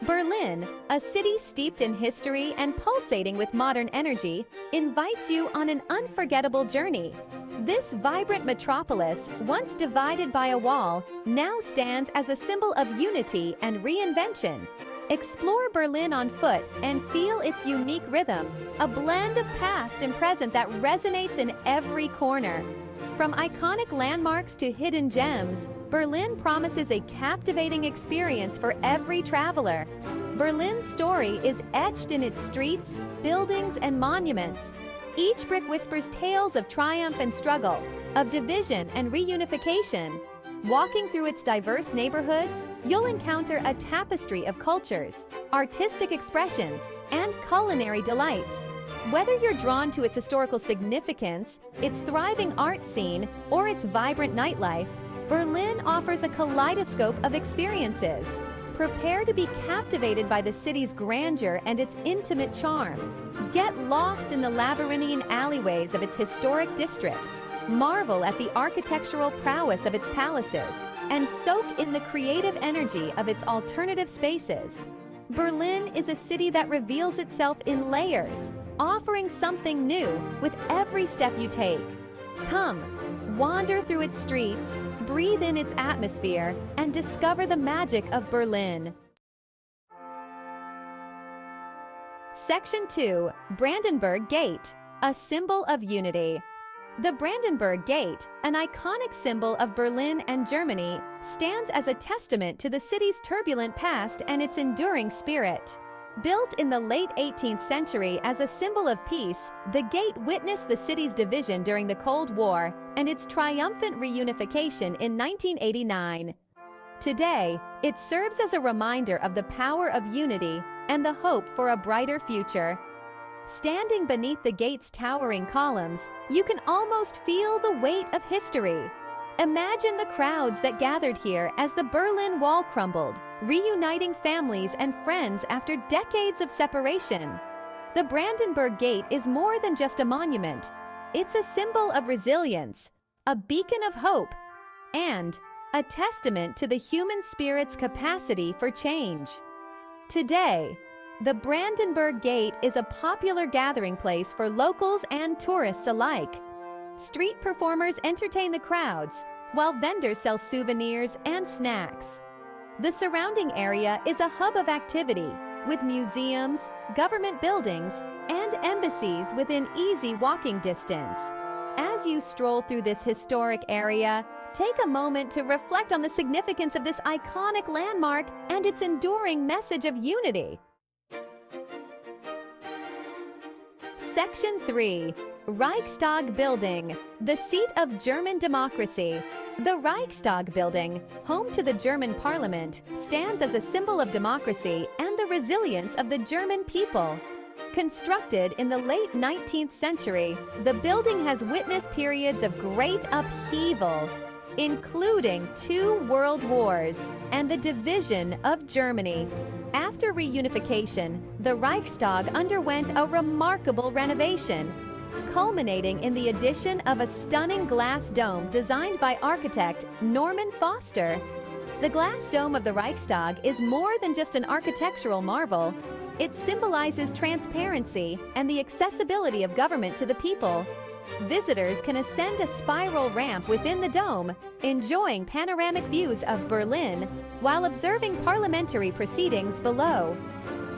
Berlin, a city steeped in history and pulsating with modern energy, invites you on an unforgettable journey. This vibrant metropolis, once divided by a wall, now stands as a symbol of unity and reinvention. Explore Berlin on foot and feel its unique rhythm, a blend of past and present that resonates in every corner. From iconic landmarks to hidden gems, Berlin promises a captivating experience for every traveler. Berlin's story is etched in its streets, buildings, and monuments. Each brick whispers tales of triumph and struggle, of division and reunification. Walking through its diverse neighborhoods, you'll encounter a tapestry of cultures, artistic expressions, and culinary delights. Whether you're drawn to its historical significance, its thriving art scene, or its vibrant nightlife, Berlin offers a kaleidoscope of experiences. Prepare to be captivated by the city's grandeur and its intimate charm. Get lost in the labyrinthine alleyways of its historic districts. Marvel at the architectural prowess of its palaces, and soak in the creative energy of its alternative spaces. Berlin is a city that reveals itself in layers, offering something new with every step you take. Come, wander through its streets, breathe in its atmosphere, and discover the magic of Berlin. Section 2. Brandenburg Gate, a symbol of unity. The Brandenburg Gate, an iconic symbol of Berlin and Germany, stands as a testament to the city's turbulent past and its enduring spirit. Built in the late 18th century as a symbol of peace, the gate witnessed the city's division during the Cold War and its triumphant reunification in 1989. Today, it serves as a reminder of the power of unity and the hope for a brighter future. Standing beneath the gate's towering columns, you can almost feel the weight of history. Imagine the crowds that gathered here as the Berlin Wall crumbled, reuniting families and friends after decades of separation. The Brandenburg Gate is more than just a monument. It's a symbol of resilience, a beacon of hope, and a testament to the human spirit's capacity for change. Today, the Brandenburg Gate is a popular gathering place for locals and tourists alike. Street performers entertain the crowds, while vendors sell souvenirs and snacks. The surrounding area is a hub of activity, with museums, government buildings, and embassies within easy walking distance. As you stroll through this historic area, take a moment to reflect on the significance of this iconic landmark and its enduring message of unity. Section 3. Reichstag Building, the seat of German democracy. The Reichstag building, home to the German parliament, stands as a symbol of democracy and the resilience of the German people. Constructed in the late 19th century, the building has witnessed periods of great upheaval, including 2 world wars and the division of Germany. After reunification, the Reichstag underwent a remarkable renovation, culminating in the addition of a stunning glass dome designed by architect Norman Foster. The glass dome of the Reichstag is more than just an architectural marvel. It symbolizes transparency and the accessibility of government to the people. Visitors can ascend a spiral ramp within the dome, enjoying panoramic views of Berlin while observing parliamentary proceedings below.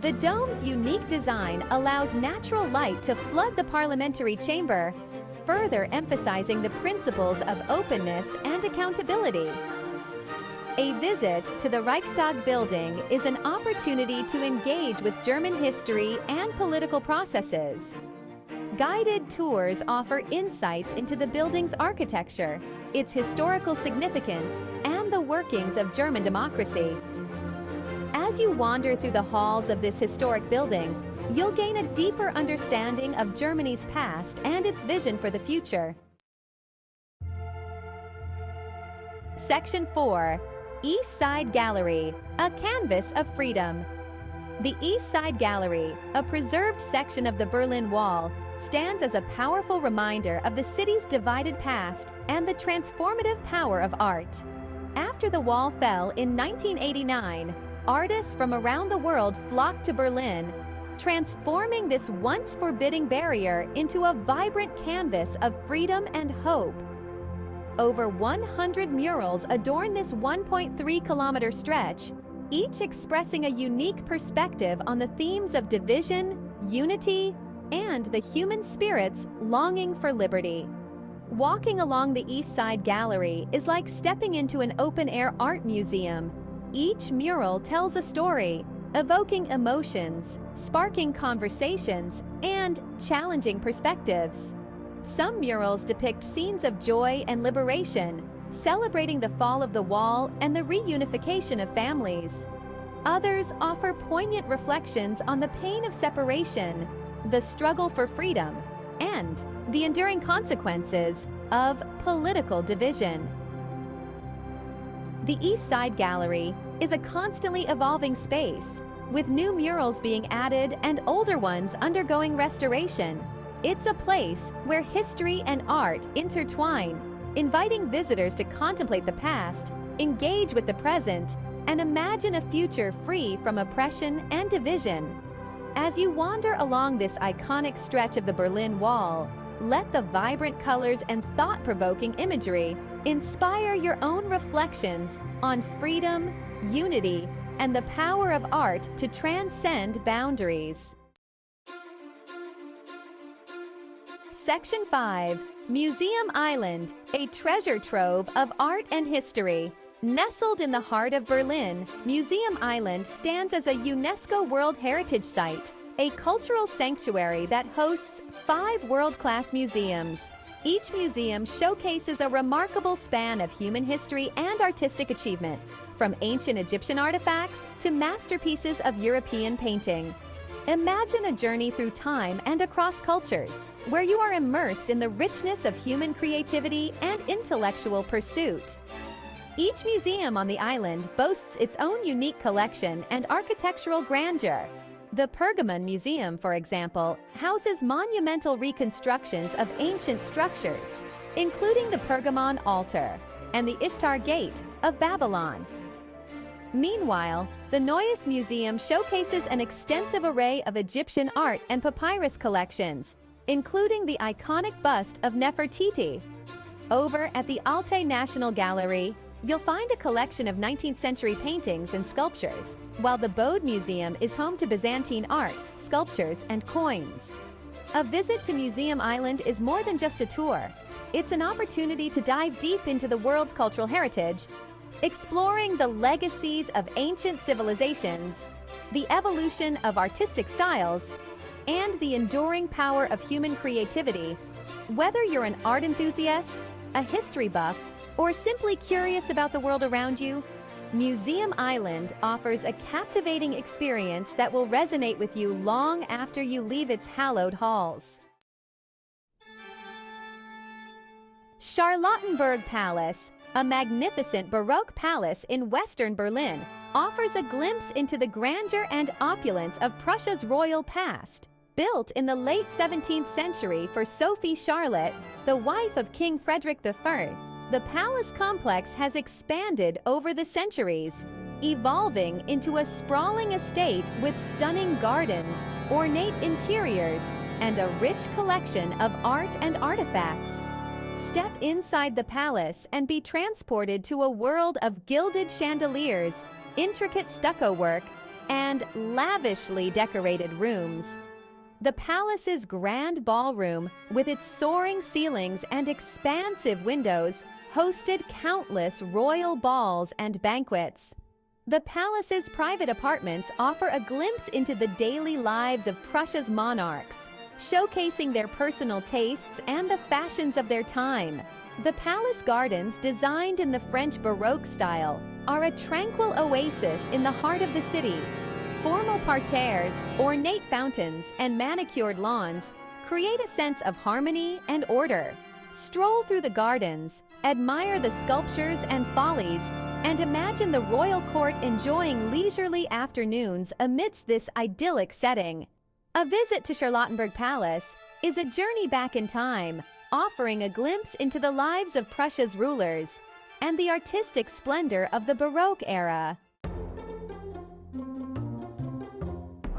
The dome's unique design allows natural light to flood the parliamentary chamber, further emphasizing the principles of openness and accountability. A visit to the Reichstag building is an opportunity to engage with German history and political processes. Guided tours offer insights into the building's architecture, its historical significance, and the workings of German democracy. As you wander through the halls of this historic building, you'll gain a deeper understanding of Germany's past and its vision for the future. Section 4. East Side Gallery, a canvas of freedom. The East Side Gallery, a preserved section of the Berlin Wall, stands as a powerful reminder of the city's divided past and the transformative power of art. After the wall fell in 1989, artists from around the world flock to Berlin, transforming this once forbidding barrier into a vibrant canvas of freedom and hope. Over 100 murals adorn this 1.3-kilometer stretch, each expressing a unique perspective on the themes of division, unity, and the human spirit's longing for liberty. Walking along the East Side Gallery is like stepping into an open-air art museum. Each mural tells a story, evoking emotions, sparking conversations, and challenging perspectives. Some murals depict scenes of joy and liberation, celebrating the fall of the wall and the reunification of families. Others offer poignant reflections on the pain of separation, the struggle for freedom, and the enduring consequences of political division. The East Side Gallery is a constantly evolving space, with new murals being added and older ones undergoing restoration. It's a place where history and art intertwine, inviting visitors to contemplate the past, engage with the present, and imagine a future free from oppression and division. As you wander along this iconic stretch of the Berlin Wall, let the vibrant colors and thought-provoking imagery inspire your own reflections on freedom, unity, and the power of art to transcend boundaries. Section 5. Museum Island, a treasure trove of art and history. Nestled in the heart of Berlin, Museum Island stands as a UNESCO World Heritage Site, a cultural sanctuary that hosts 5 world-class museums. Each museum showcases a remarkable span of human history and artistic achievement, from ancient Egyptian artifacts to masterpieces of European painting. Imagine a journey through time and across cultures, where you are immersed in the richness of human creativity and intellectual pursuit. Each museum on the island boasts its own unique collection and architectural grandeur. The Pergamon Museum, for example, houses monumental reconstructions of ancient structures, including the Pergamon altar and the Ishtar Gate of Babylon. Meanwhile, the Neues Museum showcases an extensive array of Egyptian art and papyrus collections, including the iconic bust of Nefertiti. Over at the Alte National Gallery, you'll find a collection of 19th-century paintings and sculptures, while the Bode Museum is home to Byzantine art, sculptures, and coins. A visit to Museum Island is more than just a tour. It's an opportunity to dive deep into the world's cultural heritage, exploring the legacies of ancient civilizations, the evolution of artistic styles, and the enduring power of human creativity. Whether you're an art enthusiast, a history buff, or simply curious about the world around you, Museum Island offers a captivating experience that will resonate with you long after you leave its hallowed halls. Charlottenburg Palace, a magnificent Baroque palace in western Berlin, offers a glimpse into the grandeur and opulence of Prussia's royal past. Built in the late 17th century for Sophie Charlotte, the wife of King Frederick I, the palace complex has expanded over the centuries, evolving into a sprawling estate with stunning gardens, ornate interiors, and a rich collection of art and artifacts. Step inside the palace and be transported to a world of gilded chandeliers, intricate stucco work, and lavishly decorated rooms. The palace's grand ballroom, with its soaring ceilings and expansive windows, hosted countless royal balls and banquets. The palace's private apartments offer a glimpse into the daily lives of Prussia's monarchs, showcasing their personal tastes and the fashions of their time. The palace gardens, designed in the French Baroque style, are a tranquil oasis in the heart of the city. Formal parterres, ornate fountains, and manicured lawns create a sense of harmony and order. Stroll through the gardens, admire the sculptures and follies, and imagine the royal court enjoying leisurely afternoons amidst this idyllic setting. A visit to Charlottenburg Palace is a journey back in time, offering a glimpse into the lives of Prussia's rulers and the artistic splendor of the Baroque era.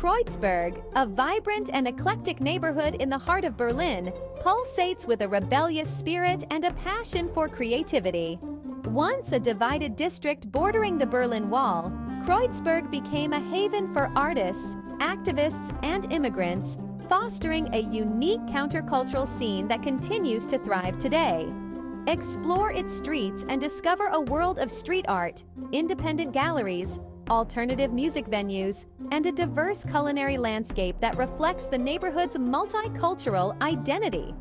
Kreuzberg, a vibrant and eclectic neighborhood in the heart of Berlin, pulsates with a rebellious spirit and a passion for creativity. Once a divided district bordering the Berlin Wall, Kreuzberg became a haven for artists, activists, and immigrants, fostering a unique countercultural scene that continues to thrive today. Explore its streets and discover a world of street art, independent galleries, alternative music venues, and a diverse culinary landscape that reflects the neighborhood's multicultural identity.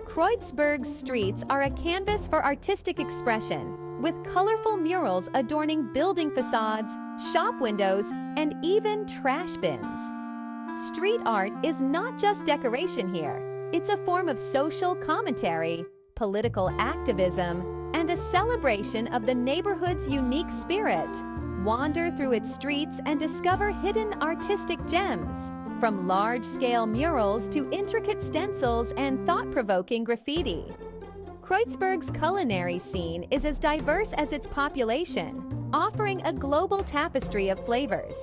Kreuzberg's streets are a canvas for artistic expression, with colorful murals adorning building facades, shop windows, and even trash bins. Street art is not just decoration here. It's a form of social commentary, political activism, and a celebration of the neighborhood's unique spirit. Wander through its streets and discover hidden artistic gems, from large-scale murals to intricate stencils and thought-provoking graffiti. Kreuzberg's culinary scene is as diverse as its population, offering a global tapestry of flavors.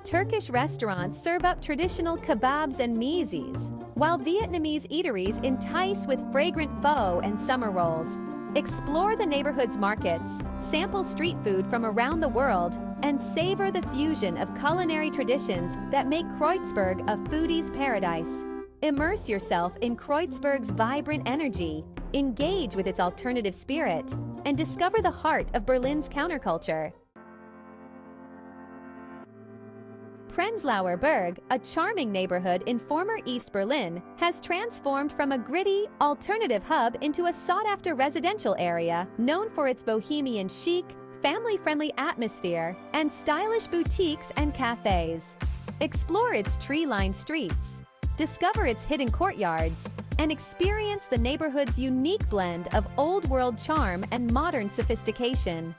Turkish restaurants serve up traditional kebabs and mezes, while Vietnamese eateries entice with fragrant pho and summer rolls. Explore the neighborhood's markets, sample street food from around the world, and savor the fusion of culinary traditions that make Kreuzberg a foodie's paradise. Immerse yourself in Kreuzberg's vibrant energy, engage with its alternative spirit, and discover the heart of Berlin's counterculture. Prenzlauer Berg, a charming neighborhood in former East Berlin, has transformed from a gritty, alternative hub into a sought-after residential area known for its bohemian chic, family-friendly atmosphere, and stylish boutiques and cafes. Explore its tree-lined streets, discover its hidden courtyards, and experience the neighborhood's unique blend of old-world charm and modern sophistication.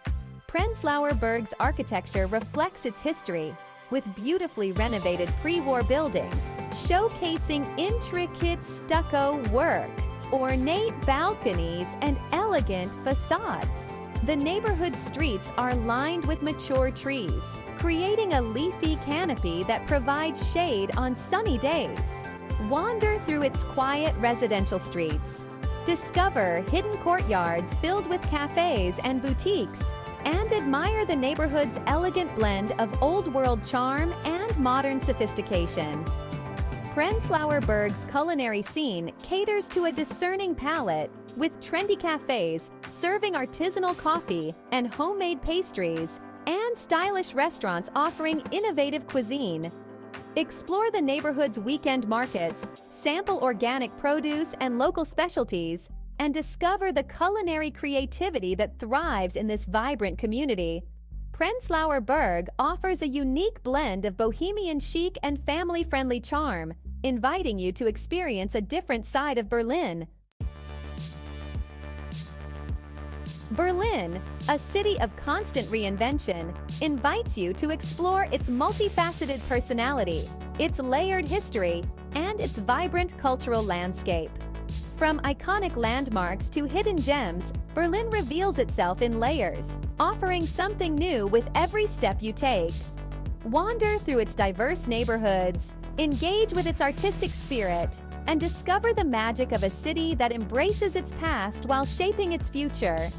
Prenzlauer Berg's architecture reflects its history, with beautifully renovated pre-war buildings, showcasing intricate stucco work, ornate balconies, and elegant facades. The neighborhood streets are lined with mature trees, creating a leafy canopy that provides shade on sunny days. Wander through its quiet residential streets. Discover hidden courtyards filled with cafes and boutiques, and admire the neighborhood's elegant blend of old-world charm and modern sophistication. Prenzlauer Berg's culinary scene caters to a discerning palate, with trendy cafes serving artisanal coffee and homemade pastries, and stylish restaurants offering innovative cuisine. Explore the neighborhood's weekend markets, sample organic produce and local specialties, and discover the culinary creativity that thrives in this vibrant community. Prenzlauer Berg offers a unique blend of bohemian chic and family-friendly charm, inviting you to experience a different side of Berlin. Berlin, a city of constant reinvention, invites you to explore its multifaceted personality, its layered history, and its vibrant cultural landscape. From iconic landmarks to hidden gems, Berlin reveals itself in layers, offering something new with every step you take. Wander through its diverse neighborhoods, engage with its artistic spirit, and discover the magic of a city that embraces its past while shaping its future.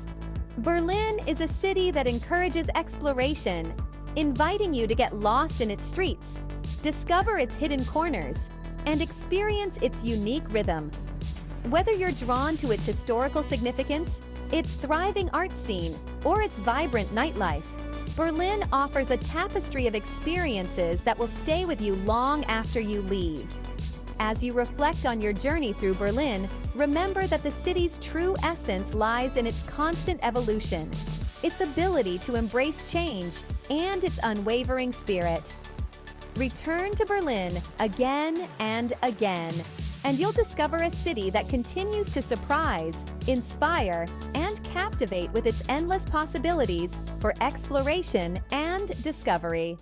Berlin is a city that encourages exploration, inviting you to get lost in its streets, discover its hidden corners, and experience its unique rhythm. Whether you're drawn to its historical significance, its thriving art scene, or its vibrant nightlife, Berlin offers a tapestry of experiences that will stay with you long after you leave. As you reflect on your journey through Berlin, remember that the city's true essence lies in its constant evolution, its ability to embrace change, and its unwavering spirit. Return to Berlin again and again, and you'll discover a city that continues to surprise, inspire, and captivate with its endless possibilities for exploration and discovery.